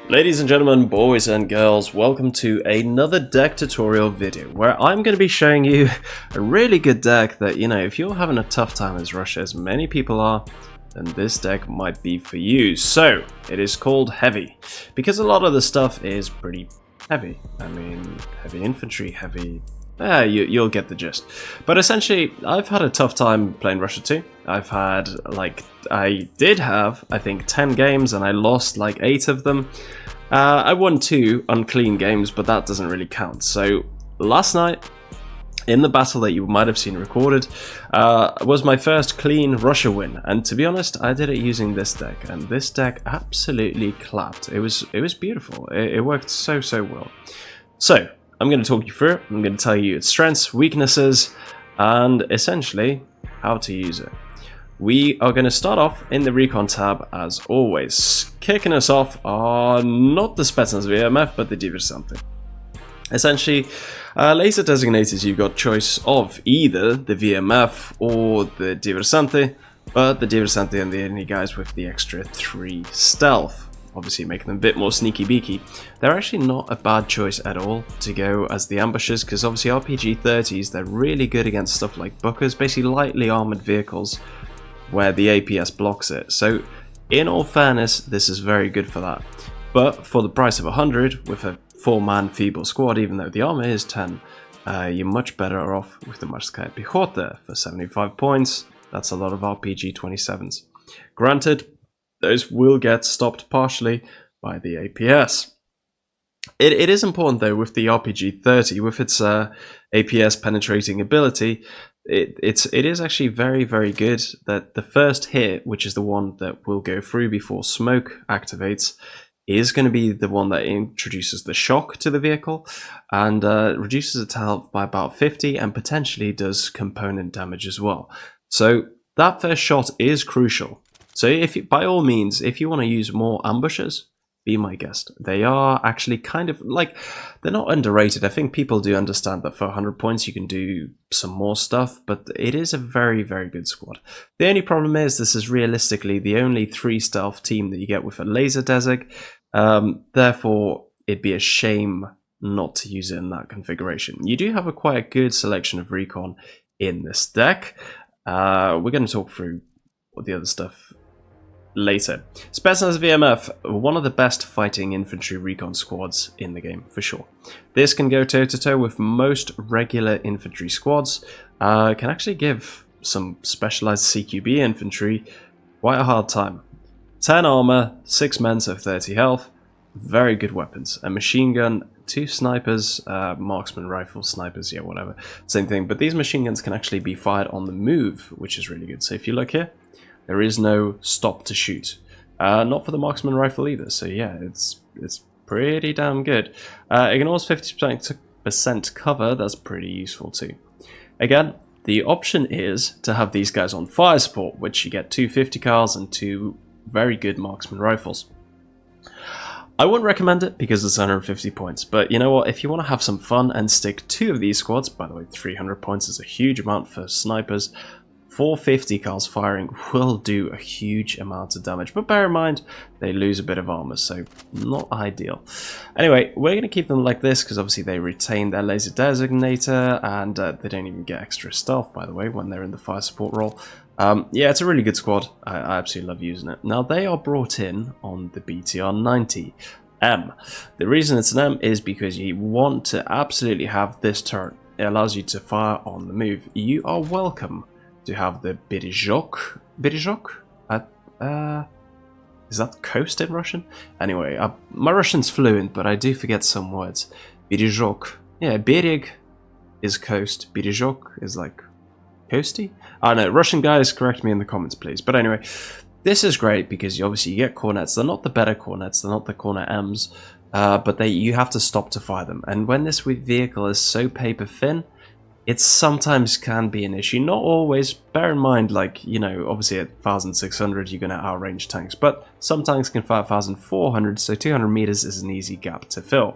Ladies and gentlemen, boys and girls, welcome to another deck tutorial video where I'm going to be showing you a really good deck that, if you're having a tough time as Russia, as many people are, then this deck might be for you. So, it is called Heavy, because a lot of the stuff is pretty heavy. I mean, heavy infantry, heavy... you'll get the gist. But essentially, I've had a tough time playing Russia 2. I've had, I did have, I think, 10 games and I lost, 8 of them. I won 2 unclean games, but that doesn't really count. So, last night, in the battle that you might have seen recorded, was my first clean Russia win. And to be honest, I did it using this deck, and this deck absolutely clapped. It was beautiful. It worked so well. So, I'm going to talk you through it. I'm going to tell you its strengths, weaknesses, and essentially how to use it. We are going to start off in the Recon tab as always. Kicking us off are not the Spetsnaz VMF, but the Diversanti. Essentially, laser designators, you've got choice of either the VMF or the Diversanti, but the Diversanti and the only guys with the extra 3 stealth. Obviously making them a bit more sneaky beaky. They're actually not a bad choice at all to go as the ambushers, because obviously RPG 30s, they're really good against stuff like Bookers, basically lightly armored vehicles where the APS blocks it. So in all fairness, this is very good for that. But for the price of 100 with a 4-man feeble squad, even though the armor is 10, you're much better off with the Morskaya Piechota for 75 points. That's a lot of RPG 27s. Granted, those will get stopped partially by the APS. It is important though with the RPG 30, with its APS penetrating ability, it is actually very good that the first hit, which is the one that will go through before smoke activates, is going to be the one that introduces the shock to the vehicle and reduces its health by about 50 and potentially does component damage as well. So that first shot is crucial. So by all means, if you want to use more ambushers, be my guest. They are actually kind of they're not underrated. I think people do understand that for 100 points you can do some more stuff, but it is a very good squad. The only problem is this is realistically the only 3 stealth team that you get with a laser desig. Therefore, it'd be a shame not to use it in that configuration. You do have quite a good selection of recon in this deck. We're going to talk through the other stuff later. Spetsnaz VMF, one of the best fighting infantry recon squads in the game, for sure. This can go toe-to-toe with most regular infantry squads, can actually give some specialized CQB infantry quite a hard time. 10 armor, 6 men, so 30 health, very good weapons. A machine gun, 2 snipers, marksman rifle, snipers, yeah, whatever, same thing. But these machine guns can actually be fired on the move, which is really good. So if you look here, there is no stop to shoot. Not for the marksman rifle either, so yeah, it's pretty damn good. It can also 50% cover, that's pretty useful too. Again, the option is to have these guys on fire support, which you get 2 50 cals and 2 very good marksman rifles. I wouldn't recommend it because it's 150 points, but you know what, if you want to have some fun and stick 2 of these squads, by the way, 300 points is a huge amount for snipers, 450 cals firing will do a huge amount of damage, but bear in mind they lose a bit of armor, so not ideal. Anyway, we're going to keep them like this because obviously they retain their laser designator and they don't even get extra stealth, by the way, when they're in the fire support role. Yeah, it's a really good squad. I absolutely love using it. Now, they are brought in on the BTR-90M. The reason it's an M is because you want to absolutely have this turret. It allows you to fire on the move. You are welcome to have the Berizhok. Is that coast in Russian? Anyway, my Russian's fluent, but I do forget some words. Berizhok. Yeah, Berig is coast. Berizhok is like coasty? I don't know, Russian guys, correct me in the comments, please. But anyway, this is great because obviously you get cornets. They're not the better cornets, they're not the cornet M's, but you have to stop to fire them. And when this vehicle is so paper thin, it sometimes can be an issue. Not always. Bear in mind, obviously at 1,600 you're going to outrange tanks, but some tanks can fire 1,400, so 200 meters is an easy gap to fill.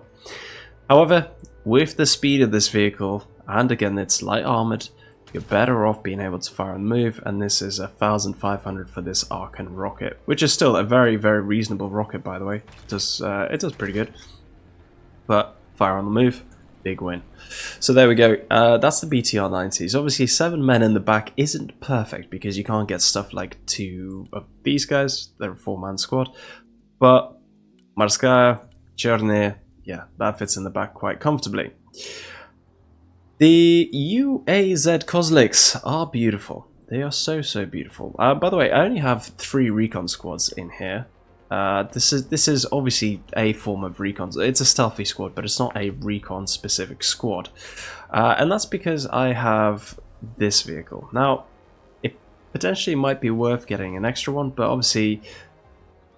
However, with the speed of this vehicle, and again it's light armored, you're better off being able to fire and move, and this is 1,500 for this Archon rocket, which is still a very, very reasonable rocket, by the way. It does pretty good. But fire on the move, big win. So there we go. That's the BTR-90s. Obviously, 7 men in the back isn't perfect because you can't get stuff like 2 of these guys. They're a 4-man squad. But Marskaya, Cherny, yeah, that fits in the back quite comfortably. The UAZ Kozliks are beautiful. They are so, so beautiful. By the way, I only have 3 recon squads in here. This is obviously a form of recon. It's a stealthy squad, but it's not a recon specific squad. And that's because I have this vehicle. Now, it potentially might be worth getting an extra one, but obviously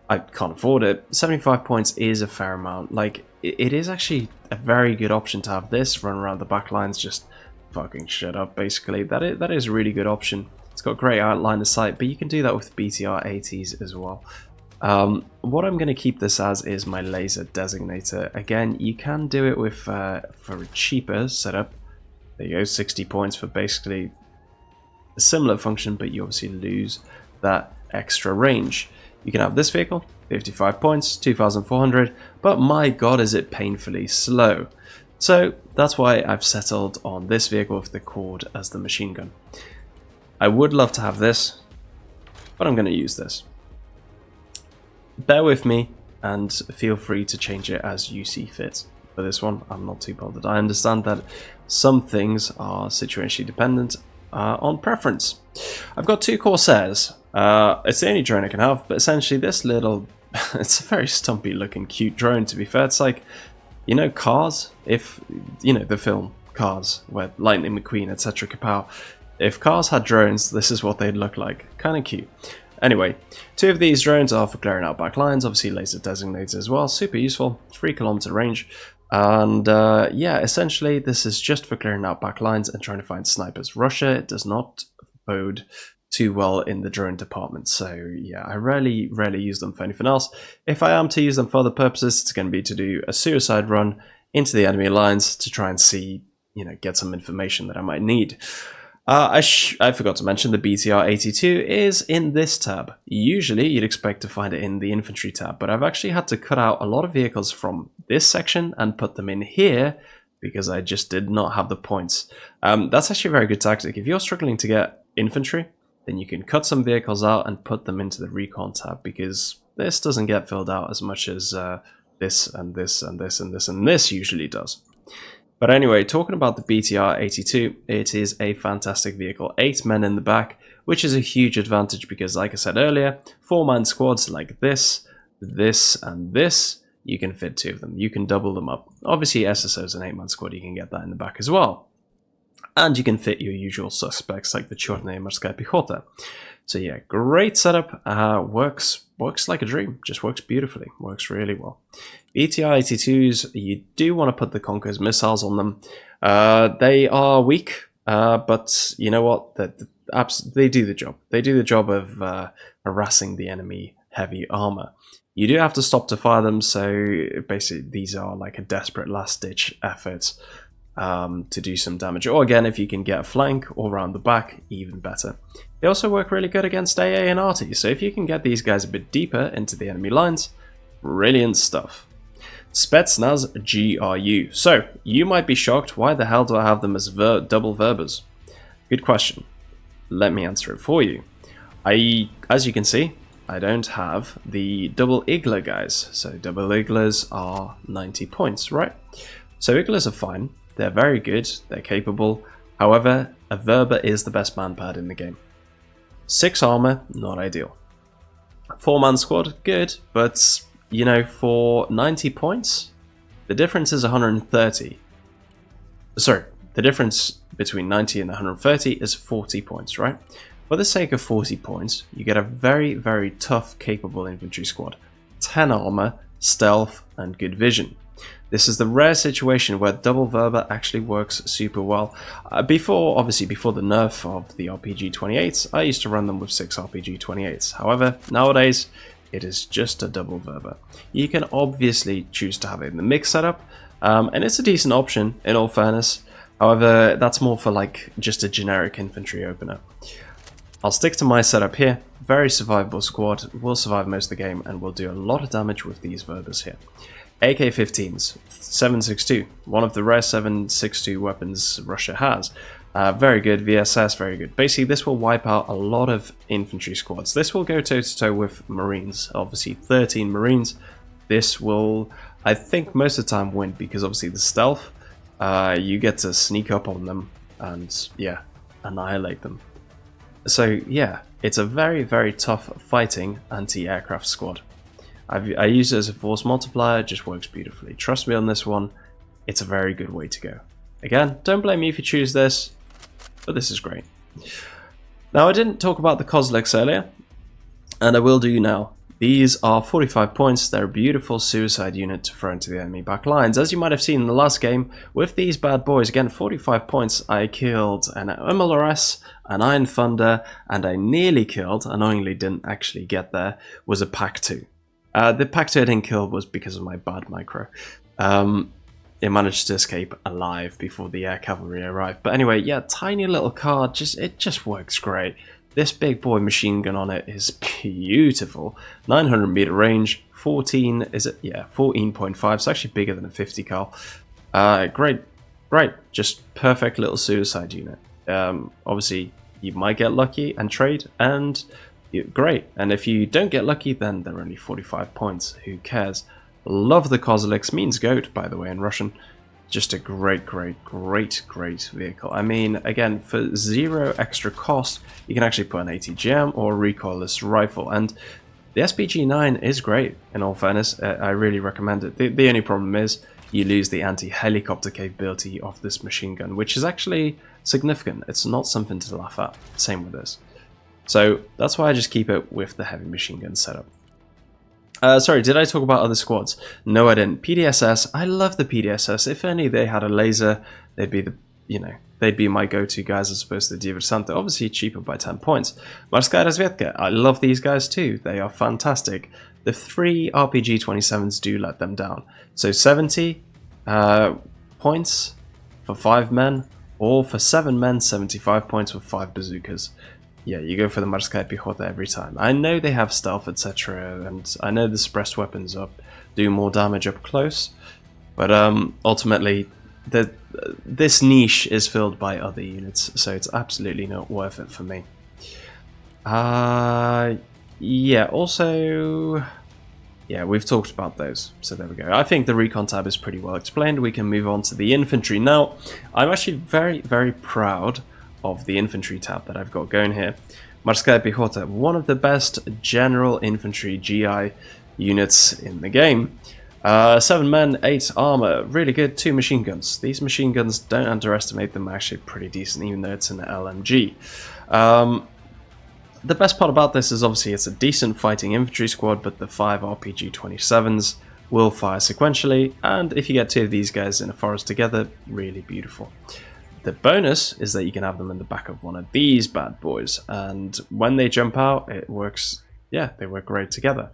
I can't afford it. 75 points is a fair amount. Like, it is actually a very good option to have this, run around the back lines, just fucking shut up, basically. That is a really good option. It's got great line of sight, but you can do that with BTR-80s as well. What I'm going to keep this as is my laser designator. Again, you can do it with for a cheaper setup. There you go, 60 points for basically a similar function, but you obviously lose that extra range. You can have this vehicle, 55 points, 2,400, but my god is it painfully slow. So that's why I've settled on this vehicle with the quad as the machine gun. I would love to have this, but I'm going to use this. Bear with me and feel free to change it as you see fit. For this one, I'm not too bothered. I understand that some things are situationally dependent on preference. I've got 2 Corsairs. It's the only drone I can have, but essentially this little... it's a very stumpy looking cute drone, to be fair. It's like, you know, Cars? If, you know, the film Cars, where Lightning McQueen, etc. Kapow. If Cars had drones, this is what they'd look like. Kind of cute. Anyway, 2 of these drones are for clearing out back lines, obviously laser designator as well, super useful, 3-kilometer range, and yeah, essentially this is just for clearing out back lines and trying to find snipers. Russia does not bode too well in the drone department, so yeah, I rarely use them for anything else. If I am to use them for other purposes, it's going to be to do a suicide run into the enemy lines to try and see, you know, get some information that I might need. I forgot to mention the BTR-82 is in this tab. Usually you'd expect to find it in the infantry tab, but I've actually had to cut out a lot of vehicles from this section and put them in here because I just did not have the points. That's actually a very good tactic. If you're struggling to get infantry, then you can cut some vehicles out and put them into the recon tab because this doesn't get filled out as much as this and this and this and this and this usually does. But anyway, talking about the BTR-82, it is a fantastic vehicle. 8 men in the back, which is a huge advantage because, like I said earlier, 4-man squads like this, this, and this, you can fit 2 of them. You can double them up. Obviously, SSO is an 8-man squad, you can get that in the back as well. And you can fit your usual suspects like the Chornaya Morskaya Piechota. So yeah, great setup, works like a dream, just works beautifully, works really well. BTR-82s, you do want to put the Conqueror's missiles on them. They are weak, but you know what, they do the job. They do the job of harassing the enemy heavy armor. You do have to stop to fire them, so basically these are like a desperate last-ditch effort to do some damage. Or again, if you can get a flank or around the back, even better. They also work really good against AA and RT, so if you can get these guys a bit deeper into the enemy lines, brilliant stuff. Spetsnaz GRU. So, you might be shocked, why the hell do I have them as double verbers? Good question. Let me answer it for you. As you can see, I don't have the double Igla guys. So double Iglas are 90 points, right? So Iglas are fine. They're very good. They're capable. However, a Verba is the best manpad in the game. 6 armor, not ideal. 4-man squad, good, but you know, for 90 points, the difference is 130. Sorry, the difference between 90 and 130 is 40 points, right? For the sake of 40 points, you get a very, very tough, capable infantry squad. 10 armor, stealth, and good vision. This is the rare situation where double Verba actually works super well. Obviously before the nerf of the RPG-28s, I used to run them with 6 RPG-28s. However, nowadays, it is just a double Verba. You can obviously choose to have it in the mix setup, and it's a decent option, in all fairness. However, that's more for like just a generic infantry opener. I'll stick to my setup here. Very survivable squad, will survive most of the game, and will do a lot of damage with these verbers here. AK-15s, 7.62, one of the rare 7.62 weapons Russia has. Very good, VSS, very good. Basically, this will wipe out a lot of infantry squads. This will go toe-to-toe with Marines, obviously 13 Marines. This will, I think, most of the time win, because obviously the stealth, you get to sneak up on them and, yeah, annihilate them. So, yeah, it's a very, very tough fighting anti-aircraft squad. I use it as a force multiplier, it just works beautifully. Trust me on this one, it's a very good way to go. Again, don't blame me if you choose this, but this is great. Now, I didn't talk about the Kozleks earlier, and I will do now. These are 45 points, they're a beautiful suicide unit to throw into the enemy back lines. As you might have seen in the last game, with these bad boys, again, 45 points, I killed an MLRS, an Iron Thunder, and I nearly killed, annoyingly didn't actually get there, was a Pack 2. The Pack 2 I didn't kill was because of my bad micro. It managed to escape alive before the air cavalry arrived. But anyway, yeah, tiny little card, it just works great. This big boy machine gun on it is beautiful. 900 meter range, 14, is it? Yeah, 14.5, it's actually bigger than a 50 cal. Great, just perfect little suicide unit. Obviously, you might get lucky and trade, and great. And if you don't get lucky, then they're only 45 points. Who cares? Love the Kozleks, means goat, by the way, in Russian. Just a great vehicle. I mean, again, for 0 extra cost, you can actually put an ATGM or a recoilless rifle. And the SPG-9 is great, in all fairness. I really recommend it. The only problem is you lose the anti-helicopter capability of this machine gun, which is actually significant. It's not something to laugh at. Same with this. So that's why I just keep it with the heavy machine gun setup. Sorry, did I talk about other squads? No, I didn't. PDSS, I love the PDSS. If only they had a laser, they'd be the, they'd be my go-to guys as opposed to Diversante. Obviously cheaper by 10 points. Morskaya Razvedka, I love these guys too. They are fantastic. The 3 RPG-27s do let them down. So 70 points for 5 men, or for 7 men, 75 points with 5 bazookas. Yeah, you go for the Morskaya Piechota every time. I know they have stealth, etc., and I know the suppressed weapons do more damage up close, but ultimately, this niche is filled by other units, so it's absolutely not worth it for me. Yeah, also, yeah, we've talked about those, so there we go. I think the Recon tab is pretty well explained. We can move on to the infantry. Now, I'm actually very, very proud of the infantry tab that I've got going here. Morskaya Piechota, one of the best general infantry GI units in the game. 7 men, 8 armor, really good, 2 machine guns. These machine guns, don't underestimate them, actually pretty decent, even though it's an LMG. The best part about this is obviously it's a decent fighting infantry squad, but the 5 RPG-27s will fire sequentially, and if you get 2 of these guys in a forest together, really beautiful. The bonus is that you can have them in the back of one of these bad boys, and when they jump out, it works, yeah, they work great together.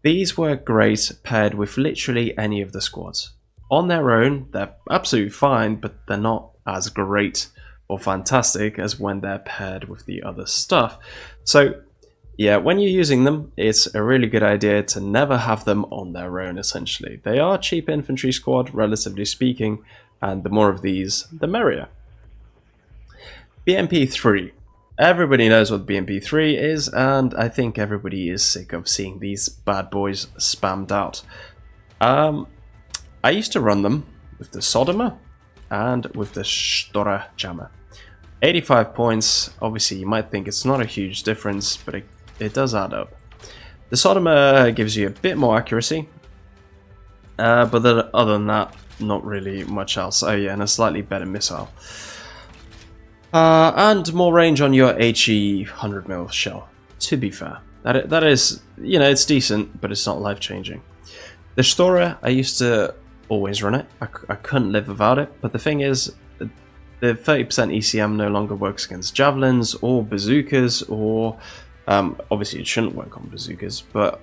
These work great paired with literally any of the squads. On their own, they're absolutely fine, but they're not as great or fantastic as when they're paired with the other stuff. So, yeah, when you're using them, it's a really good idea to never have them on their own, essentially. They are a cheap infantry squad, relatively speaking, and the more of these, the merrier. BMP-3. Everybody knows what BMP-3 is, and I think everybody is sick of seeing these bad boys spammed out. I used to run them with the Sodomer and with the Stora Jammer. 85 points, obviously you might think it's not a huge difference, but it does add up. The Sodomer gives you a bit more accuracy, but then, other than that, not really much else. Oh yeah, and a slightly better missile. And more range on your HE 100mm shell, to be fair. That is, it's decent, but it's not life-changing. The Stora, I used to always run it. I couldn't live without it, but the thing is, the 30% ECM no longer works against javelins or bazookas, or obviously it shouldn't work on bazookas, but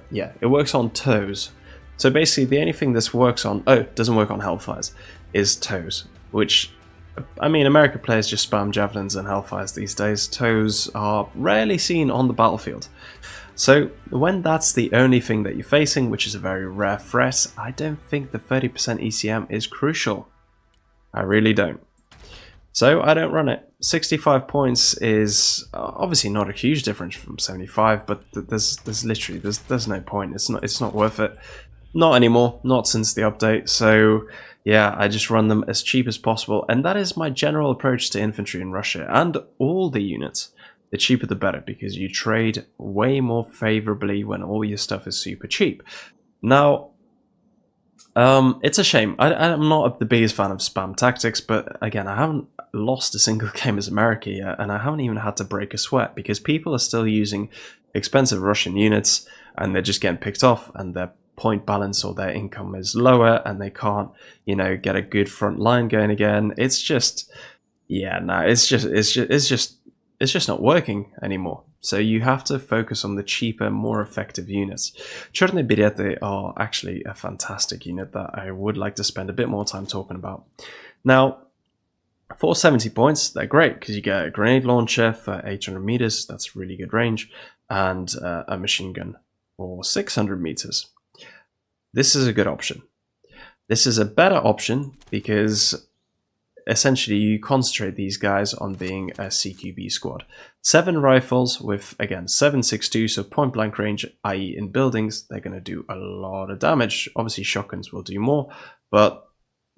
yeah, it works on toes. So basically, the only thing this works on, it doesn't work on Hellfires. is toes, which, I mean, American players just spam javelins and hellfires these days. Toes are rarely seen on the battlefield. So when that's the only thing that you're facing, which is a very rare threat, I don't think the 30% ECM is crucial. I really don't. So I don't run it. 65 points is obviously not a huge difference from 75, but there's literally no point. It's not worth it. Not anymore. Not since the update. So yeah, I just run them as cheap as possible, and that is my general approach to infantry in Russia and all the units. The cheaper the better, because you trade way more favorably when all your stuff is super cheap. Now, it's a shame. I'm not the biggest fan of spam tactics, but again, I haven't lost a single game as America yet, and I haven't even had to break a sweat, because people are still using expensive Russian units, and they're just getting picked off, and their point balance or their income is lower, and they can't, you know, get a good front line going again. It's just, yeah, no, it's just not working anymore. So you have to focus on the cheaper, more effective units. Chorny Birety are actually a fantastic unit that I would like to spend a bit more time talking about. Now, for 70 points, they're great because you get a grenade launcher for 800 meters, that's really good range, and a machine gun for 600 meters. This is a good option. This is a better option because essentially you concentrate these guys on being a CQB squad. 7 rifles with, again, 7.62, so point blank range, i.e. in buildings, they're going to do a lot of damage. Obviously shotguns will do more, but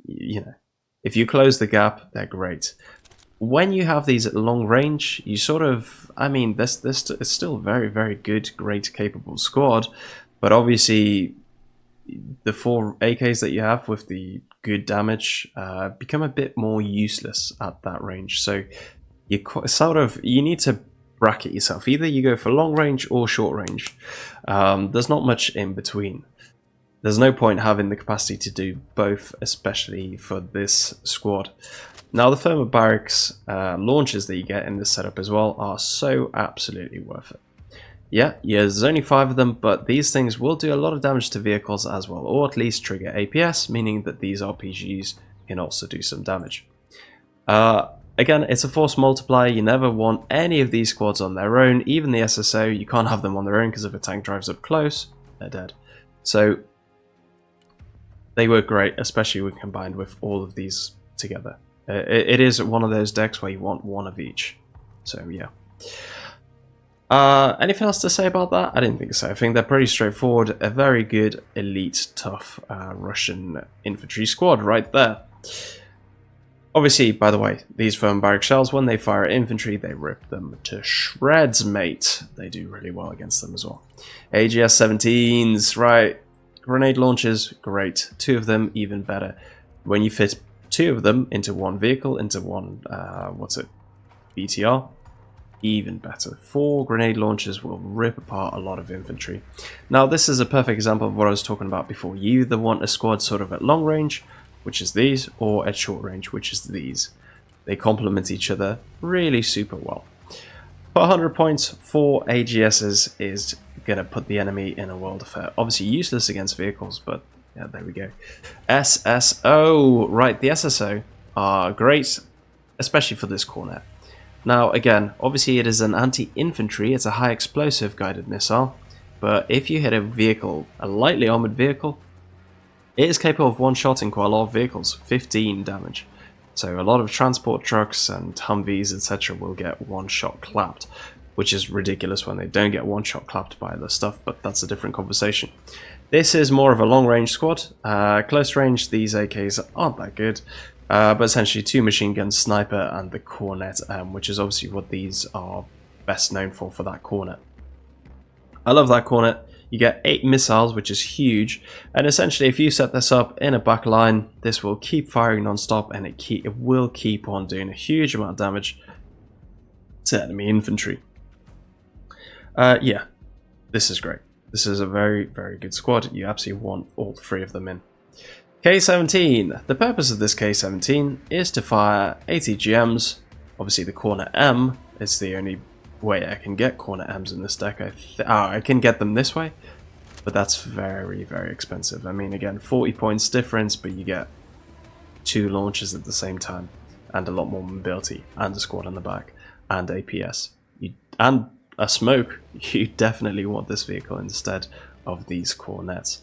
you know, if you close the gap, they're great. When you have these at long range, you sort of, I mean, it's still very, very good, great, capable squad, but obviously the 4 AKs that you have with the good damage become a bit more useless at that range. So you need to bracket yourself. Either you go for long range or short range. There's not much in between. There's no point having the capacity to do both, especially for this squad. Now, the thermal barracks launches that you get in this setup as well are so absolutely worth it. Yeah, there's only 5 of them, but these things will do a lot of damage to vehicles as well, or at least trigger APS, meaning that these RPGs can also do some damage. Again, it's a force multiplier. You never want any of these squads on their own. Even the SSO, you can't have them on their own because if a tank drives up close, they're dead. So they work great, especially when combined with all of these together. It is one of those decks where you want one of each. So yeah. Anything else to say about that? I didn't think so. I think they're pretty straightforward. A very good, elite, tough Russian infantry squad right there. Obviously, by the way, these firm barrack shells, when they fire at infantry, they rip them to shreds, mate. They do really well against them as well. AGS 17s, right. Grenade launchers, great. 2 of them, even better. When you fit 2 of them into one vehicle, into one, BTR, even better. 4 grenade launchers will rip apart a lot of infantry. Now, this is a perfect example of what I was talking about before. You either want a squad sort of at long range, which is these, or at short range, which is these. They complement each other really super well. For 100 points, 4 AGSs is going to put the enemy in a world of hurt. Obviously useless against vehicles, but yeah, there we go. SSO, right, the SSO are great, especially for this cornet. Now, again, obviously it is an anti-infantry, it's a high explosive guided missile, but if you hit a vehicle, a lightly armored vehicle, it is capable of one-shotting quite a lot of vehicles, 15 damage. So a lot of transport trucks and Humvees, etc. will get one-shot clapped, which is ridiculous when they don't get one-shot clapped by other stuff, but that's a different conversation. This is more of a long-range squad. Close range, these AKs aren't that good. But essentially 2 machine guns, sniper, and the cornet, which is obviously what these are best known for that cornet. I love that cornet. You get 8 missiles, which is huge, and essentially if you set this up in a back line, this will keep firing non-stop, and it will keep on doing a huge amount of damage to enemy infantry. Yeah, this is great. This is a very, very good squad. You absolutely want all 3 of them in. K-17. The purpose of this K-17 is to fire ATGMs. Obviously the corner M is the only way I can get corner M's in this deck. I can get them this way, but that's very, very expensive. I mean, again, 40 points difference, but you get 2 launches at the same time, and a lot more mobility, and a squad in the back, and APS, and a smoke. You definitely want this vehicle instead of these cornets.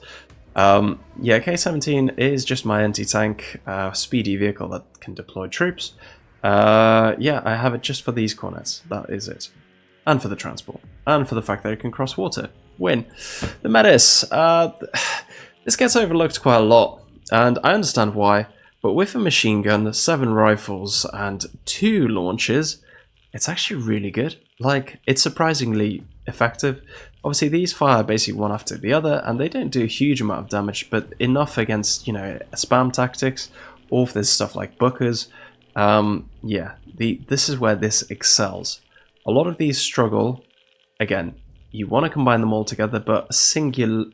Yeah, K-17 is just my anti-tank speedy vehicle that can deploy troops. Yeah, I have it just for these cornets. That is it. And for the transport. And for the fact that it can cross water. Win. The Metis. This gets overlooked quite a lot, and I understand why. But with a machine gun, 7 rifles, and 2 launches, it's actually really good. Like, it's surprisingly effective. Obviously, these fire basically one after the other, and they don't do a huge amount of damage, but enough against, you know, spam tactics, or if there's stuff like Bookers. Yeah, this is where this excels. A lot of these struggle. Again, you want to combine them all together, but singularly,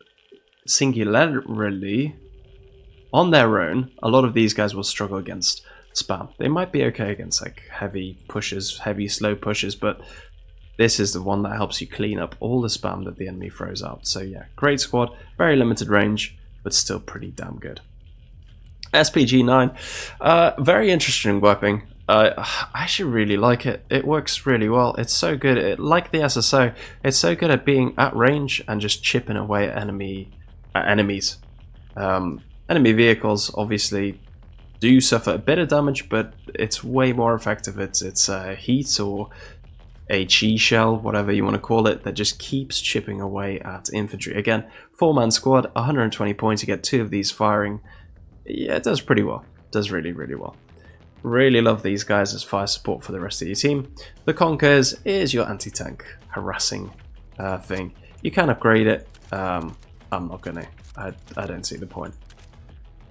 on their own, a lot of these guys will struggle against spam. They might be okay against like heavy pushes, heavy slow pushes, but this is the one that helps you clean up all the spam that the enemy throws out. So yeah, great squad, very limited range, but still pretty damn good. SPG-9, very interesting weapon. I actually really like it. It works really well. It's so good. Like the SSO, it's so good at being at range and just chipping away at enemies. Enemy vehicles obviously do suffer a bit of damage, but it's way more effective. It's heat or a chi shell, whatever you want to call it, that just keeps chipping away at infantry. Again, 4-man squad, 120 points. You get 2 of these firing. Yeah, it does pretty well. It does really, really well. Really love these guys as fire support for the rest of your team. The Conkers is your anti-tank harassing thing. You can upgrade it. I'm not gonna. I don't see the point.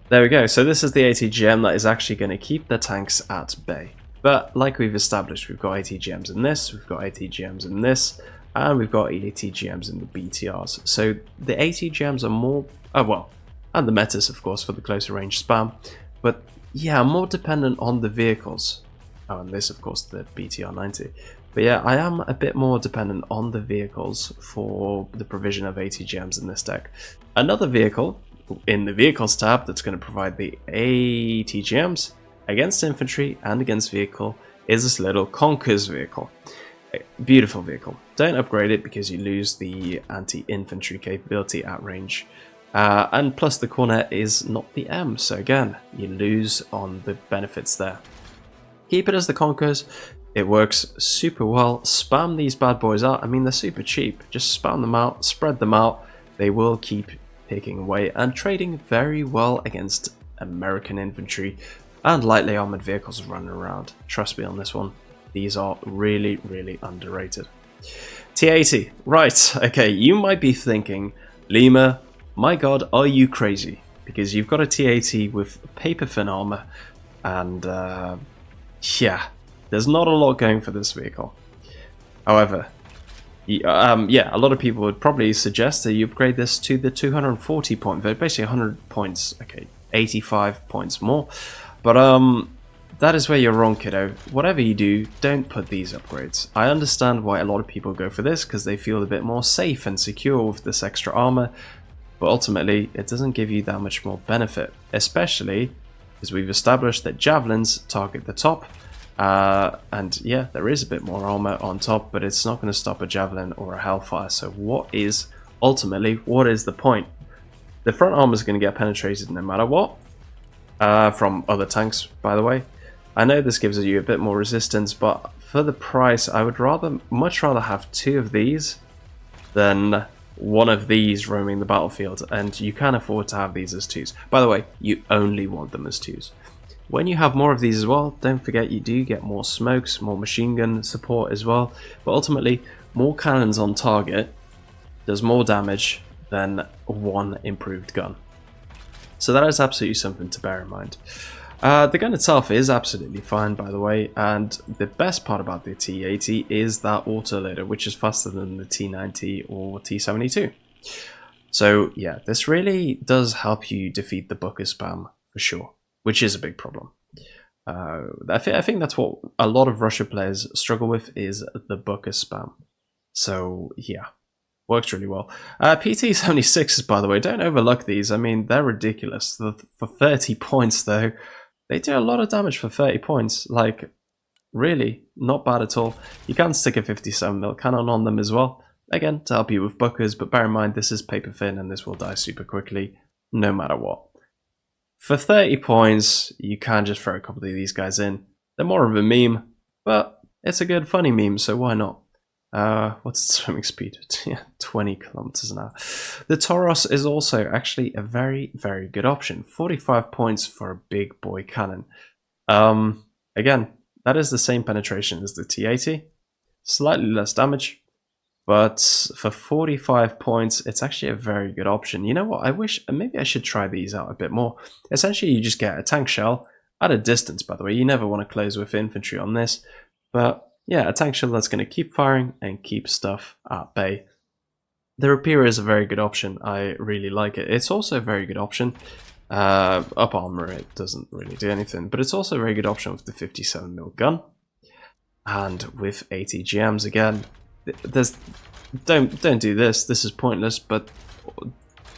There we go. So this is the ATGM that is actually going to keep the tanks at bay. But like we've established, we've got ATGMs in this, we've got ATGMs in this, and we've got ATGMs in the BTRs. So the ATGMs are more, well, and the Metis of course for the closer range spam, but yeah, more dependent on the vehicles. Oh, and this of course the BTR-90. But yeah, I am a bit more dependent on the vehicles for the provision of ATGMs in this deck. Another vehicle in the vehicles tab that's going to provide the ATGMs against infantry and against vehicle is this little Conkers vehicle. Beautiful vehicle. Don't upgrade it because you lose the anti-infantry capability at range. And plus the cornet is not the M, so again, you lose on the benefits there. Keep it as the Conkers. It works super well. Spam these bad boys out. I mean, they're super cheap. Just spam them out, spread them out. They will keep picking away and trading very well against American infantry and lightly armored vehicles running around. Trust me on this one. These are really, really underrated. T80. Right, okay, you might be thinking, Lima, my god, are you crazy? Because you've got a T80 with paper thin armor, and yeah, there's not a lot going for this vehicle. However, yeah, a lot of people would probably suggest that you upgrade this to the 240 point, basically 100 points, okay, 85 points more. But that is where you're wrong, kiddo. Whatever you do, don't put these upgrades. I understand why a lot of people go for this, because they feel a bit more safe and secure with this extra armor, but ultimately it doesn't give you that much more benefit, especially as we've established that javelins target the top, and yeah, there is a bit more armor on top, but it's not going to stop a javelin or a hellfire. So what is the point? The front armor is going to get penetrated no matter what, from other tanks, by the way. I know this gives you a bit more resistance, but for the price, I would much rather have 2 of these than 1 of these roaming the battlefield, and you can afford to have these as 2s. By the way, you only want them as 2s. When you have more of these as well, don't forget you do get more smokes, more machine gun support as well, but ultimately, more cannons on target does more damage than 1 improved gun. So that is absolutely something to bear in mind. The gun itself is absolutely fine, by the way, and the best part about the T80 is that autoloader, which is faster than the T90 or T72. So yeah, this really does help you defeat the Booker spam for sure, which is a big problem. I think that's what a lot of Russia players struggle with, is the Booker spam. So yeah, works really well. PT76s, by the way, don't overlook these. I mean, they're ridiculous. For 30 points though, they do a lot of damage for 30 points. Like, really, not bad at all. You can stick a 57mm cannon on them as well, again, to help you with buckers, but bear in mind this is paper thin and this will die super quickly, no matter what. For 30 points, you can just throw a couple of these guys in. They're more of a meme, but it's a good, funny meme, so why not? What's its swimming speed? 20 kilometers an hour. The Tauros is also actually a very, very good option. 45 points for a big boy cannon. Again, that is the same penetration as the T80. Slightly less damage, but for 45 points, it's actually a very good option. You know what? I wish, maybe I should try these out a bit more. Essentially, you just get a tank shell at a distance, by the way. You never want to close with infantry on this, but yeah, a tank shell that's going to keep firing and keep stuff at bay. The Rapier is a very good option. I really like it. It's also a very good option. Up armor, it doesn't really do anything, but it's also a very good option with the 57mm gun. And with 80 GMs again, there's don't do this. This is pointless, but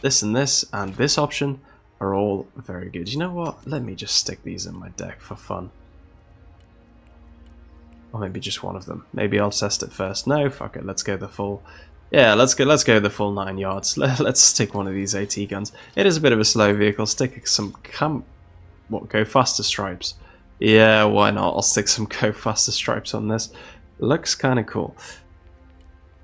this and this option are all very good. You know what? Let me just stick these in my deck for fun. Or maybe just one of them. Maybe I'll test it first. No, fuck it. Let's go the full. Yeah, let's go the full 9 yards. Let's stick one of these AT guns. It is a bit of a slow vehicle. Stick some go faster stripes. Yeah, why not? I'll stick some go faster stripes on this. Looks kind of cool.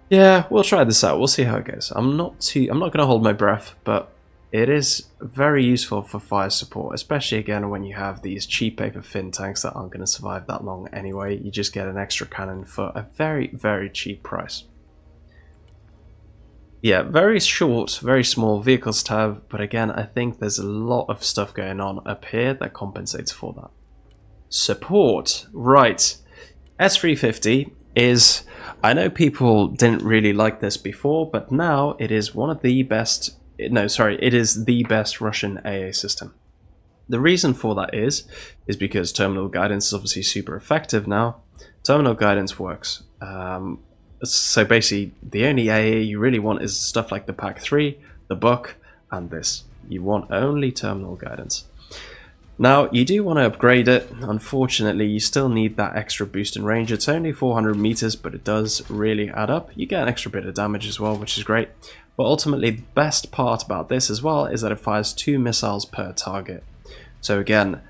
Yeah, we'll try this out. We'll see how it goes. I'm not gonna hold my breath, but it is very useful for fire support, especially again when you have these cheap paper thin tanks that aren't going to survive that long anyway. You just get an extra cannon for a very, very cheap price. Yeah, very short, very small vehicles to have, but again, I think there's a lot of stuff going on up here that compensates for that. Support, right. S350 is, I know people didn't really like this before, but now it is one of the best. No, sorry, it is the best Russian AA system. The reason for that is because terminal guidance is obviously super effective now. Terminal guidance works. So basically, the only AA you really want is stuff like the Pack 3, the Buck, and this. You want only terminal guidance. Now, you do want to upgrade it. Unfortunately, you still need that extra boost in range. It's only 400 meters, but it does really add up. You get an extra bit of damage as well, which is great. But ultimately, the best part about this as well is that it fires 2 missiles per target. So again,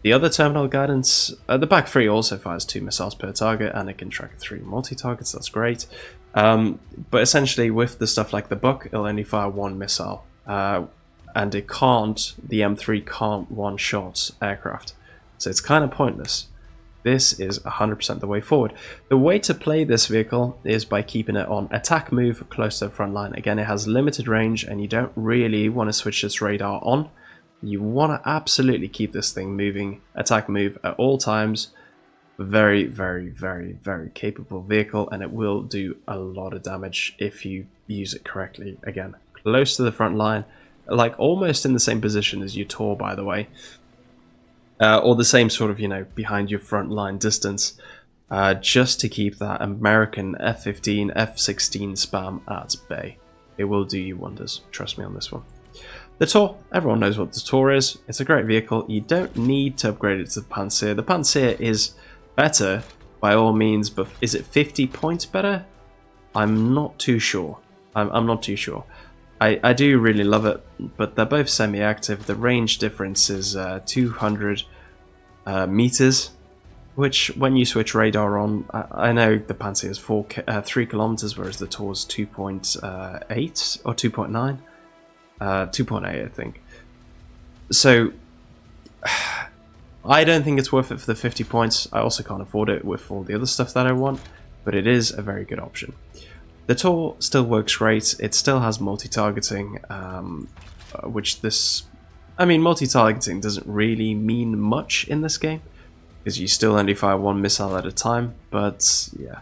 the other terminal guidance, the Pack 3 also fires 2 missiles per target, and it can track 3 multi-targets, that's great. But essentially, with the stuff like the Buck, it'll only fire 1 missile. And it can't, the M3 can't one-shot aircraft. So it's kind of pointless. This is 100% the way forward. The way to play this vehicle is by keeping it on attack move close to the front line. Again, it has limited range and you don't really want to switch its radar on. You want to absolutely keep this thing moving, attack move at all times. Very, very, very, very capable vehicle, and it will do a lot of damage if you use it correctly. Again, close to the front line, like almost in the same position as your Tor, by the way. Or the same sort of, you know, behind your front line distance, just to keep that American F-15, F-16 spam at bay. It will do you wonders, trust me on this one. The Tor, everyone knows what the Tor is. It's a great vehicle. You don't need to upgrade it to the Panzer. The Panzer is better, by all means, but is it 50 points better? I'm not too sure. I'm not too sure. I do really love it, but they're both semi-active. The range difference is 200 meters, which when you switch radar on, I know the Panzer is 3 kilometers, whereas the Tor is 2.8 or 2.9, 2.8 I think. So I don't think it's worth it for the 50 points. I also can't afford it with all the other stuff that I want, but it is a very good option. The Tor still works great. It still has multi-targeting, which this... I mean, multi-targeting doesn't really mean much in this game, because you still only fire 1 missile at a time, but yeah.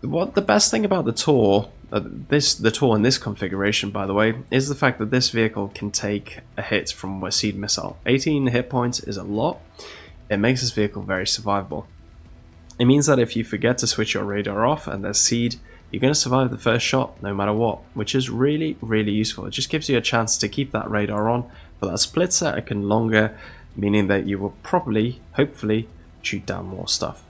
What the best thing about the Tor, the Tor in this configuration, by the way, is the fact that this vehicle can take a hit from a seed missile. 18 hit points is a lot. It makes this vehicle very survivable. It means that if you forget to switch your radar off and there's seed, you're going to survive the first shot no matter what, which is really, really useful. It just gives you a chance to keep that radar on for that split second longer, meaning that you will probably, hopefully, shoot down more stuff.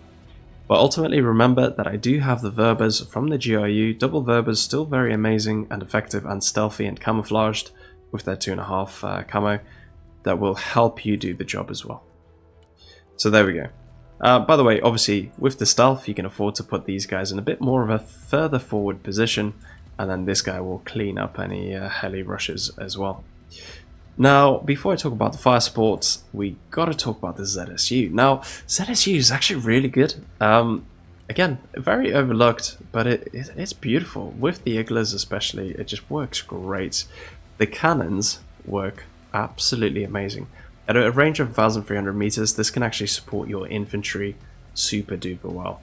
But ultimately remember that I do have the Verbers from the GRU. Double Verbers still very amazing and effective and stealthy and camouflaged with their 2.5 camo that will help you do the job as well. So there we go. By the way, obviously with the stealth you can afford to put these guys in a bit more of a further forward position, and then this guy will clean up any heli rushes as well. Now, before I talk about the fire support, we gotta talk about the ZSU. Now, ZSU is actually really good. Again, very overlooked, but it's beautiful. With the Iglas especially, it just works great. The cannons work absolutely amazing. At a range of 1,300 meters, this can actually support your infantry super duper well.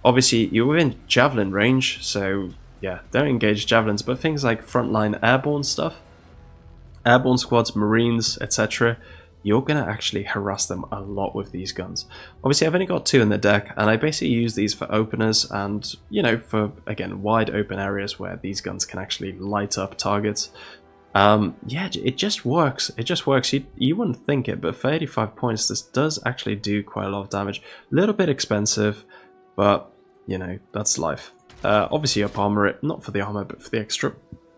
Obviously, you're within javelin range, so yeah, don't engage javelins, but things like frontline airborne stuff, airborne squads, marines, etc., you're going to actually harass them a lot with these guns. Obviously, I've only got 2 in the deck, and I basically use these for openers and, you know, for, again, wide open areas where these guns can actually light up targets. Yeah, it just works. It just works. You wouldn't think it, but for 85 points, this does actually do quite a lot of damage. A little bit expensive, but, you know, that's life. Obviously, up armor it, not for the armor, but for the extra...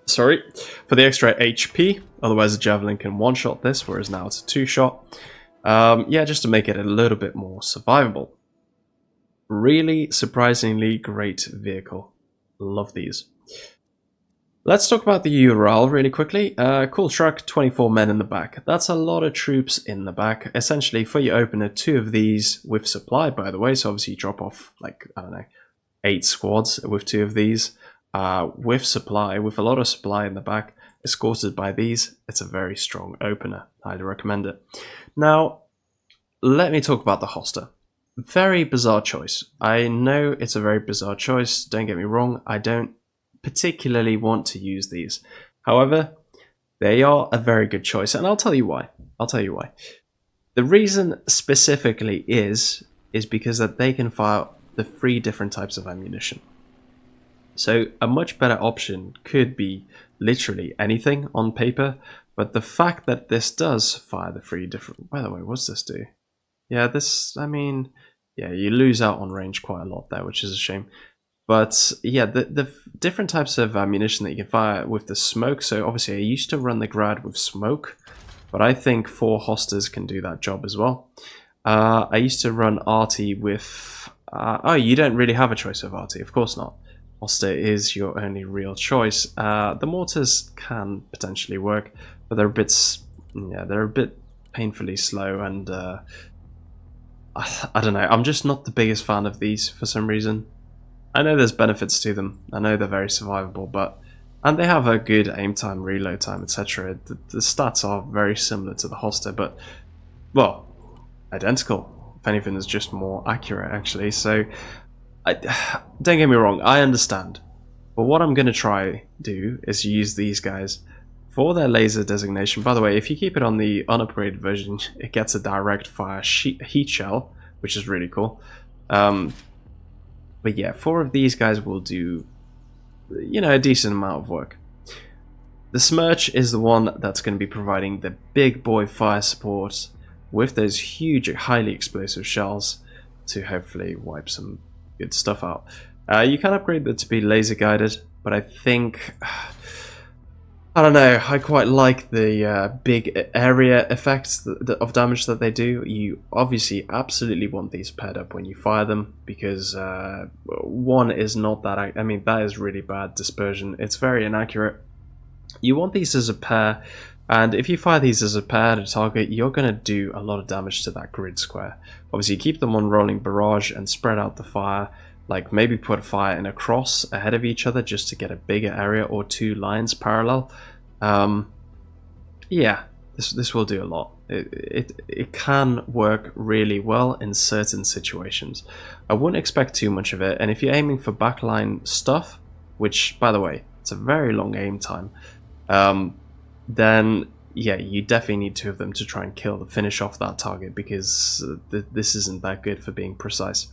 Sorry, for the extra HP, otherwise a javelin can one-shot this, whereas now it's a 2-shot. Yeah, just to make it a little bit more survivable. Really surprisingly great vehicle. Love these. Let's talk about the URL really quickly. Cool truck, 24 men in the back. That's a lot of troops in the back. Essentially, for your opener, 2 of these with supply, by the way, so obviously you drop off, like, I don't know, 8 squads with 2 of these. With supply, with a lot of supply in the back, escorted by these, it's a very strong opener. Highly recommend it. Now, let me talk about the Hoster. Very bizarre choice. I know it's a very bizarre choice, don't get me wrong, I don't particularly want to use these. However, they are a very good choice, and I'll tell you why. I'll tell you why. The reason specifically is because that they can fire the 3 different types of ammunition. So a much better option could be literally anything on paper, but the fact that this does fire the 3 different... By the way, what's this do? Yeah, this, I mean, yeah, you lose out on range quite a lot there, which is a shame. But yeah, the different types of ammunition that you can fire with the smoke. So obviously I used to run the Grad with smoke, but I think 4 Hosters can do that job as well. I used to run RT with... oh, you don't really have a choice of RT, of course not. Hoster is your only real choice. The mortars can potentially work, but they're a bit, yeah, they're a bit painfully slow, and I don't know. I'm just not the biggest fan of these for some reason. I know there's benefits to them. I know they're very survivable, and they have a good aim time, reload time, etc. The stats are very similar to the Hoster, but well, identical. If anything, is just more accurate actually. So. Don't get me wrong, I understand, but what I'm going to try do is use these guys for their laser designation. By the way, if you keep it on the unupgraded version, it gets a direct fire heat shell, which is really cool. But yeah, 4 of these guys will do, you know, a decent amount of work. The Smirch is the one that's going to be providing the big boy fire support with those huge, highly explosive shells to hopefully wipe some good stuff out. You can upgrade it to be laser guided, but I think, I don't know, I quite like the big area effects of damage that they do. You obviously absolutely want these paired up when you fire them, because 1 is not that, I mean, that is really bad dispersion. It's very inaccurate. You want these as a pair, and if you fire these as a pair at a target, you're going to do a lot of damage to that grid square. Obviously, keep them on rolling barrage and spread out the fire. Like, maybe put fire in a cross ahead of each other just to get a bigger area, or 2 lines parallel. Yeah, this will do a lot. It can work really well in certain situations. I wouldn't expect too much of it, and if you're aiming for backline stuff, which, by the way, it's a very long aim time, then yeah, you definitely need 2 of them to try and finish off that target, because this isn't that good for being precise.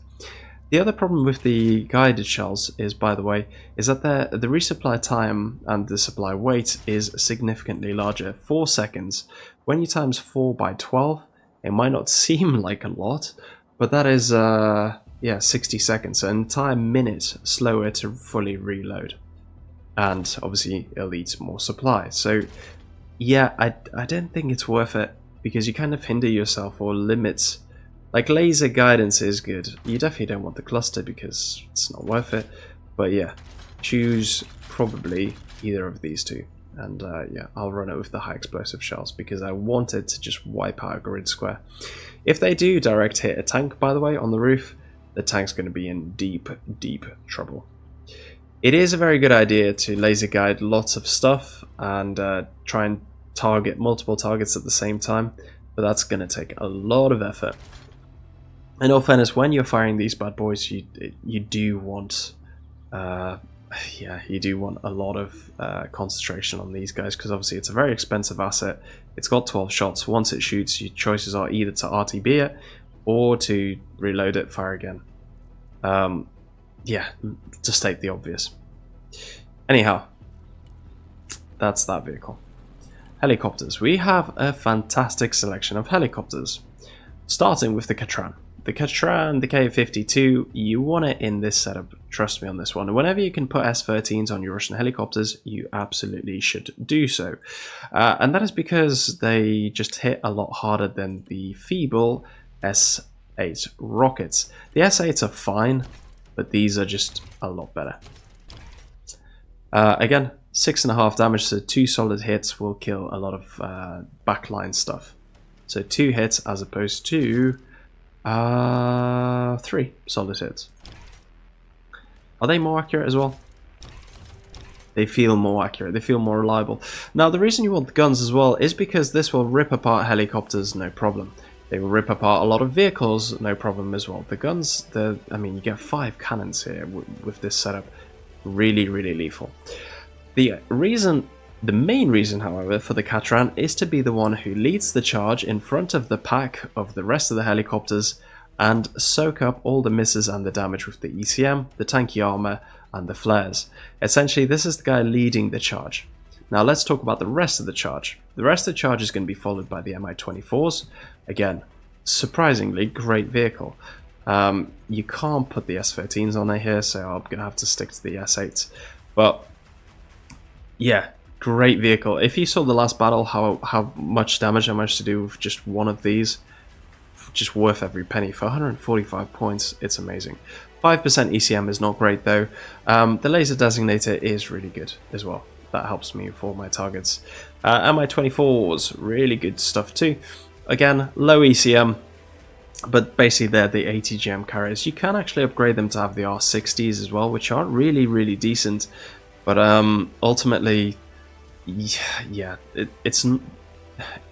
The other problem with the guided shells is, by the way, is that the resupply time and the supply weight is significantly larger. 4 seconds. When you times 4 by 12, It might not seem like a lot, but that is, yeah, 60 seconds, an entire minute slower to fully reload. And obviously it'll eat more supply. So yeah, I don't think it's worth it, because you kind of hinder yourself or limit. Like, laser guidance is good. You definitely don't want the cluster because it's not worth it. But yeah, choose probably either of these two. And yeah, I'll run it with the high explosive shells because I want it to just wipe out a grid square. If they do direct hit a tank, by the way, on the roof, the tank's going to be in deep, deep trouble. It is a very good idea to laser guide lots of stuff and try and target multiple targets at the same time, but that's going to take a lot of effort. In all fairness, when you're firing these bad boys, you do want, yeah, you do want a lot of concentration on these guys, because obviously it's a very expensive asset. It's got 12 shots. Once it shoots, your choices are either to RTB it or to reload it, fire again. Yeah, to state the obvious. Anyhow, that's that vehicle. Helicopters. We have a fantastic selection of helicopters, starting with the Katran. The Katran, the K-52, you want it in this setup, trust me on this one. Whenever you can put S-13s on your Russian helicopters, you absolutely should do so. And that is because they just hit a lot harder than the feeble S-8 rockets. The S-8s are fine, but these are just a lot better. Again, 6.5 damage, so 2 solid hits will kill a lot of backline stuff. So 2 hits as opposed to 3 solid hits. Are they more accurate as well? They feel more accurate, they feel more reliable. Now, the reason you want the guns as well is because this will rip apart helicopters, no problem. They will rip apart a lot of vehicles, no problem as well. The guns, I mean, you get 5 cannons here with this setup. Really, really lethal. The main reason, however, for the Katran is to be the one who leads the charge in front of the pack of the rest of the helicopters and soak up all the misses and the damage with the ECM, the tanky armor, and the flares. Essentially, this is the guy leading the charge. Now let's talk about the rest of the charge. The rest of the charge is going to be followed by the Mi-24s. Again, surprisingly great vehicle. You can't put the S-13s on here, so I'm going to have to stick to the S-8s. But yeah, great vehicle. If you saw the last battle, how much damage I managed to do with just one of these, just worth every penny. For 145 points, it's amazing. 5% ECM is not great though. The laser designator is really good as well. That helps me for my targets. Mi-24s, really good stuff too. Again, low ECM, but basically they're the ATGM carriers. You can actually upgrade them to have the R60s as well, which aren't really, really decent. But ultimately, yeah, it's.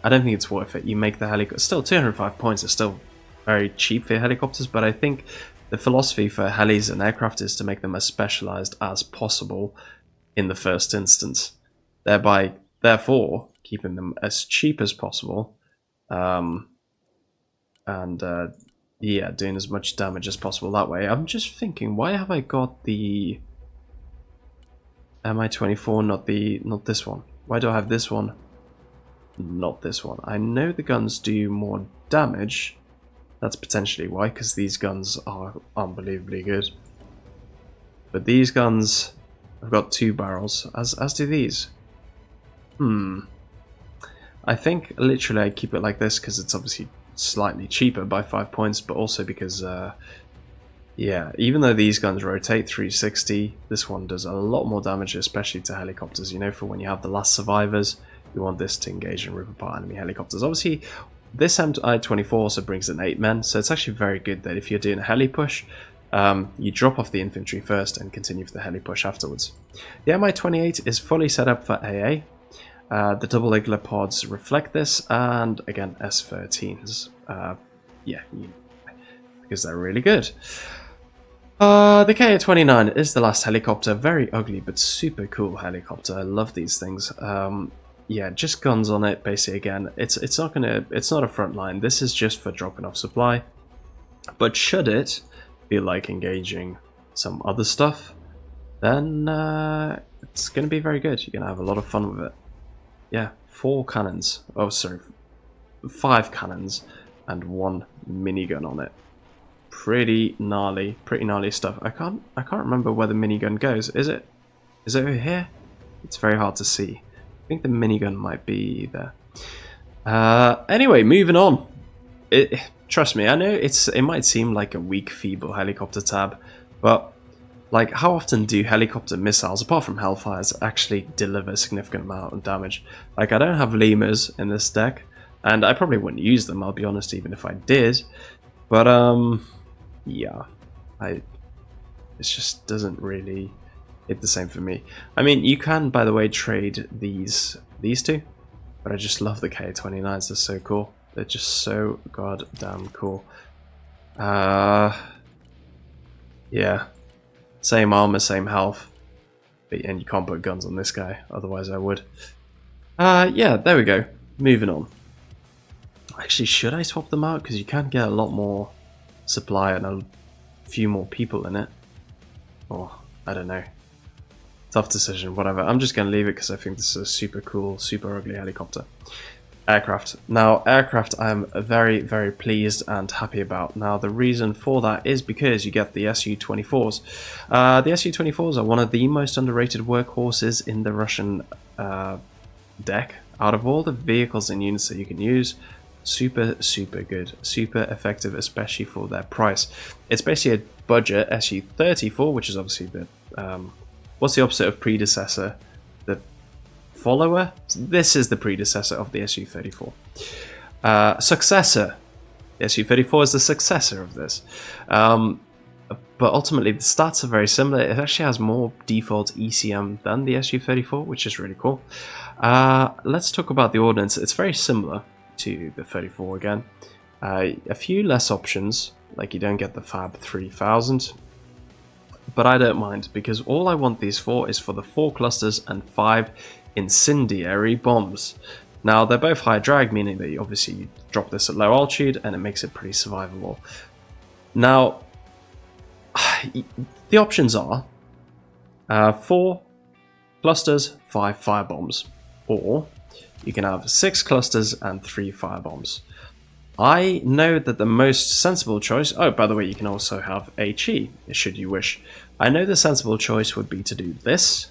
I don't think it's worth it. You make the helicopter. Still, 205 points is still very cheap for helicopters, but I think the philosophy for helis and aircraft is to make them as specialized as possible in the first instance, therefore keeping them as cheap as possible, and yeah, doing as much damage as possible that way. I'm just thinking, why have I got the Mi-24, not this one? Why do I have this one, not this one? I know the guns do more damage. That's potentially why, because these guns are unbelievably good. But these guns have got 2 barrels, as do these. I think literally I keep it like this because it's obviously slightly cheaper by 5 points, but also because yeah, even though these guns rotate 360, this one does a lot more damage, especially to helicopters. You know, for when you have the last survivors, you want this to engage and rip apart enemy helicopters. Obviously, this Mi-24 also brings in 8 men, so it's actually very good that if you're doing a heli push, you drop off the infantry first and continue for the heli push afterwards. The Mi-28 is fully set up for AA. The double Igla pods reflect this, and again, S-13s. Yeah, because they're really good. The Ka-29 is the last helicopter. Very ugly, but super cool helicopter. I love these things. Yeah, just guns on it. Basically, again, it's not a front line. This is just for dropping off supply. But should it feel like engaging some other stuff, then it's going to be very good. You're going to have a lot of fun with it. Yeah, 4 cannons. Oh, sorry, 5 cannons. and 1 minigun on it. Pretty gnarly stuff. I can't remember where the minigun goes. Is it over here? It's very hard to see. I think the minigun might be there. Anyway, moving on. Trust me, I know it might seem like a weak, feeble helicopter tab, but like, how often do helicopter missiles, apart from Hellfires, actually deliver a significant amount of damage? Like, I don't have Limas in this deck, and I probably wouldn't use them, I'll be honest, even if I did. But yeah, it just doesn't really hit the same for me. I mean, you can, by the way, trade these two, but I just love the K-29s. They're so cool. They're just so goddamn cool. Yeah, same armor, same health, and you can't put guns on this guy. Otherwise, I would. Yeah, there we go. Moving on. Actually, should I swap them out? Because you can get a lot more supply and a few more people in it. Or, I don't know. Tough decision, whatever. I'm just going to leave it because I think this is a super cool, super ugly helicopter. Aircraft. Now, aircraft I'm very, very pleased and happy about. Now, the reason for that is because you get the Su-24s. The Su-24s are one of the most underrated workhorses in the Russian deck. Out of all the vehicles and units that you can use, super good, super effective, especially for their price. It's basically a budget Su-34, which is obviously the what's the opposite of predecessor? The follower? This is the predecessor of the Su-34. Successor. The Su-34 is the successor of this. But ultimately, the stats are very similar. It actually has more default ECM than the Su-34, which is really cool. Let's talk about the ordnance. It's very similar to the 34 again. A few less options, like you don't get the Fab 3000. But I don't mind, because all I want these for is for the 4 clusters and 5 incendiary bombs. Now, they're both high drag, meaning that you drop this at low altitude and it makes it pretty survivable. Now, the options are 4 clusters, 5 firebombs, or you can have 6 clusters and 3 firebombs. I know that the most sensible choice... Oh, by the way, you can also have HE, should you wish. I know the sensible choice would be to do this,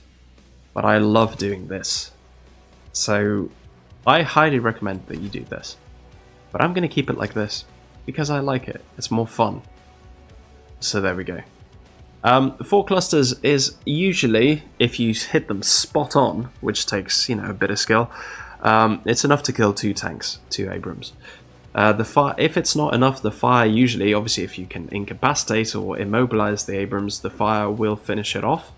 but I love doing this. So, I highly recommend that you do this. But I'm going to keep it like this, because I like it. It's more fun. So there we go. 4 clusters is usually, if you hit them spot on, which takes, a bit of skill, it's enough to kill 2 tanks, 2 Abrams. The fire, if it's not enough, the fire usually, obviously if you can incapacitate or immobilize the Abrams, the fire will finish it off.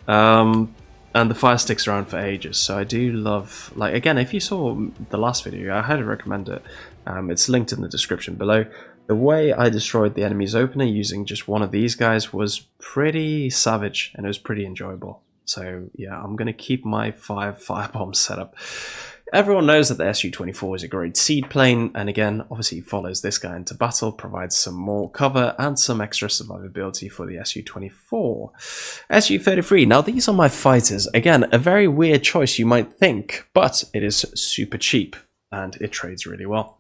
And the fire sticks around for ages, so I do love, like, again, if you saw the last video, I highly recommend it. It's linked in the description below. The way I destroyed the enemy's opener using just one of these guys was pretty savage, and it was pretty enjoyable. So yeah, I'm going to keep my 5 firebombs set up. Everyone knows that the Su-24 is a great seed plane, and again, obviously follows this guy into battle, provides some more cover and some extra survivability for the Su-24. Su-33, now these are my fighters. Again, a very weird choice you might think, but it is super cheap, and it trades really well.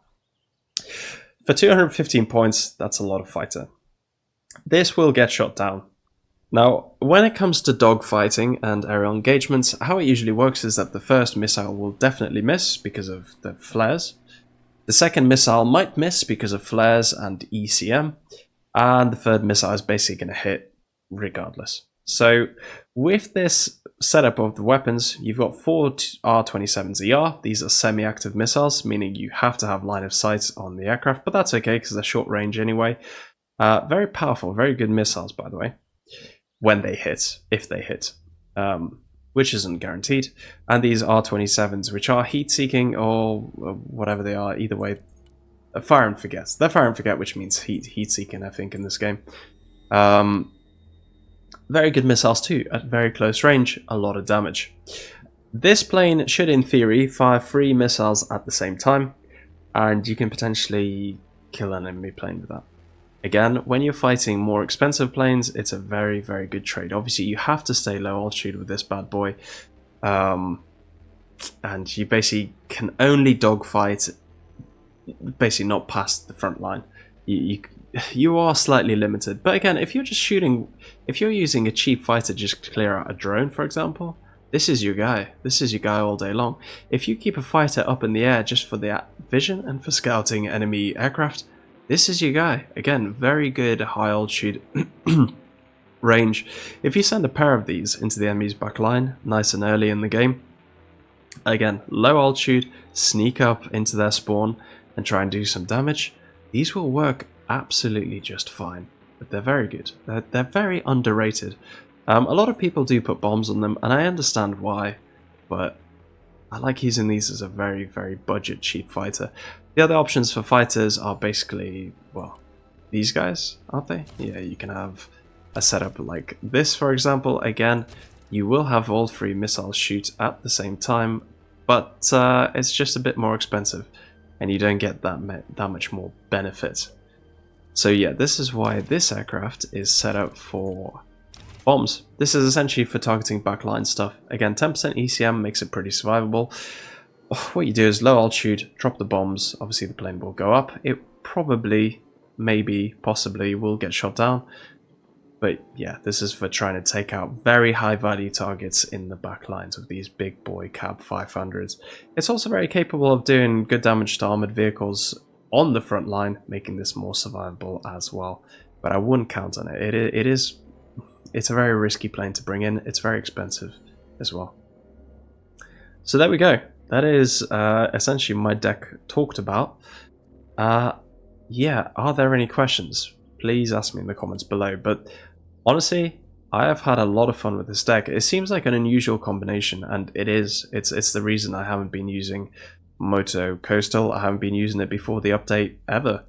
For 215 points, that's a lot of fighter. This will get shot down. Now, when it comes to dogfighting and aerial engagements, how it usually works is that the first missile will definitely miss because of the flares. The second missile might miss because of flares and ECM. And the third missile is basically going to hit regardless. So, with this setup of the weapons, you've got 4 R-27s ER. These are semi-active missiles, meaning you have to have line of sight on the aircraft, but that's okay because they're short range anyway. Very powerful, very good missiles, by the way. When they hit, if they hit, which isn't guaranteed. And these R-27s, which are heat-seeking or whatever they are, either way, fire and forget. They're fire and forget, which means heat-seeking, I think, in this game. Very good missiles too, at very close range, a lot of damage. This plane should, in theory, fire 3 missiles at the same time, and you can potentially kill an enemy plane with that. Again, when you're fighting more expensive planes, it's a very, very good trade. Obviously, you have to stay low altitude with this bad boy. And you basically can only dogfight basically not past the front line. You are slightly limited. But again, if you're just shooting, if you're using a cheap fighter just to clear out a drone, for example, this is your guy. This is your guy all day long. If you keep a fighter up in the air just for the vision and for scouting enemy aircraft, this is your guy. Again, very good high altitude range. If you send a pair of these into the enemy's back line, nice and early in the game, again, low altitude, sneak up into their spawn and try and do some damage, these will work absolutely just fine. But they're very good. They're very underrated. A lot of people do put bombs on them, and I understand why, but I like using these as a very, very budget cheap fighter. The other options for fighters are basically, well, these guys, aren't they? Yeah, you can have a setup like this, for example. Again, you will have all three missiles shoot at the same time, but it's just a bit more expensive, and you don't get that much more benefit. So yeah, this is why this aircraft is set up for bombs. This is essentially for targeting backline stuff. Again, 10% ECM makes it pretty survivable. What you do is low altitude, drop the bombs, obviously the plane will go up. It probably, maybe, possibly will get shot down. But yeah, this is for trying to take out very high value targets in the back lines of these big boy Cab 500s. It's also very capable of doing good damage to armored vehicles on the front line, making this more survivable as well. But I wouldn't count on it. It's a very risky plane to bring in. It's very expensive as well. So there we go. That is essentially my deck talked about. Yeah, are there any questions? Please ask me in the comments below. But honestly, I have had a lot of fun with this deck. It seems like an unusual combination, and it is. It's the reason I haven't been using Moto Coastal. I haven't been using it before the update ever.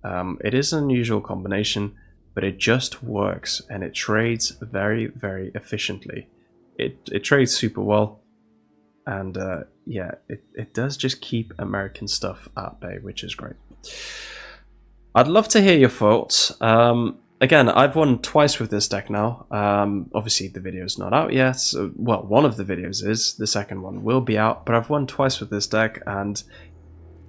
It is an unusual combination, but it just works, and it trades very, very efficiently. It trades super well, and yeah, it does just keep American stuff at bay, which is great. I'd love to hear your thoughts. Again, I've won twice with this deck now. Obviously, the video's not out yet. So, well, one of the videos is. The second one will be out. But I've won twice with this deck, and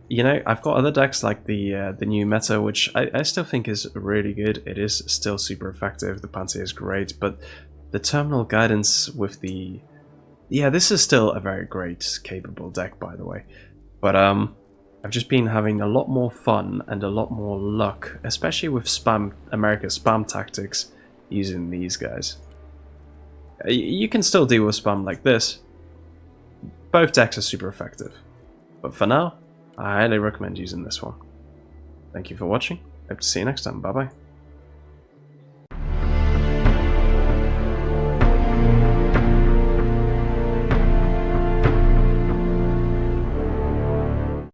you know, I've got other decks like the new meta, which I still think is really good. It is still super effective. The Panty is great, but the terminal guidance with the... Yeah, this is still a very great, capable deck, by the way. But I've just been having a lot more fun and a lot more luck, especially with America's spam tactics, using these guys. You can still deal with spam like this. Both decks are super effective. But for now, I highly recommend using this one. Thank you for watching. Hope to see you next time. Bye bye.